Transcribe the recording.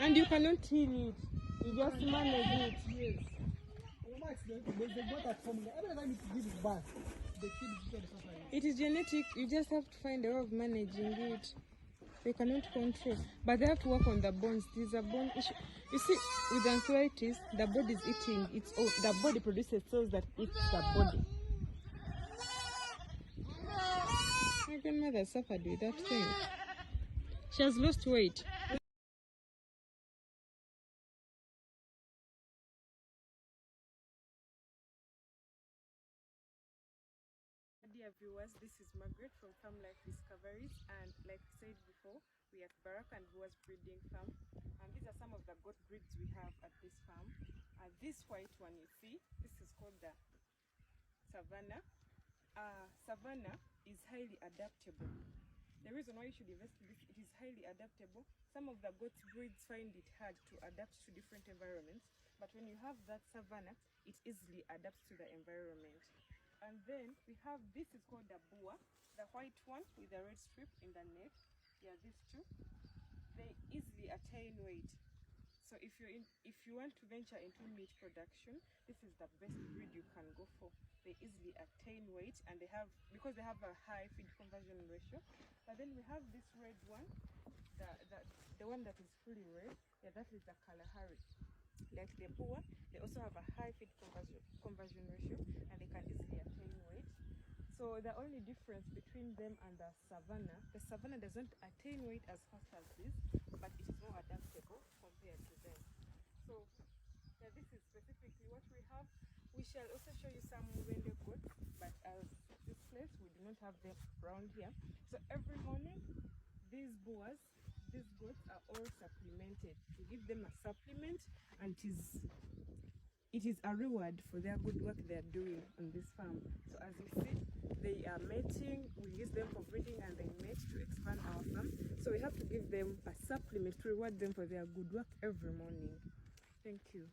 And you cannot kill it. You just manage it. Yes. There's a goat at home. Every time it gives birth, the kid is suffering. It is genetic. You just have to find a way of managing it. They cannot control, but they have to work on the bones. There's a bone issue. You see, with arthritis, the body is eating its own. The body produces cells that eat the body. My grandmother suffered with that thing. She has lost weight. Dear viewers, this is Margaret from Farm Life Discoveries, and like I said before, we are at Baraka and Boaz breeding farm, and these are some of the goat breeds we have at this farm. This white one you see, this is called the Savannah. Savannah is highly adaptable. The reason why you should invest in this, it is highly adaptable. Some of the goat breeds find it hard to adapt to different environments, but when you have that Savannah, it easily adapts to the environment. And then we have, this is called the Boa, the white one with the red strip in the neck. Yeah, these two, they easily attain weight. So if you want to venture into meat production, this is the best breed you can go for. They easily attain weight, and they have, because they have a high feed conversion ratio. But then we have this red one, the one that is fully red. Yeah, that is the Kalahari. Like the Boa, they also have a high feed conversion ratio, and they can easily attain weight. So the only difference between them and the Savannah doesn't attain weight as fast as this, but it is more adaptable compared to them. So yeah, this is specifically what we have. We shall also show you some Murende goats, but as this place we do not have them around here. So every morning these goats are all supplemented. We give them a supplement, and it is a reward for their good work they are doing on this farm. So as you see, they are mating. We use them for breeding, and they mate to expand our farm. So we have to give them a supplement to reward them for their good work every morning. Thank you.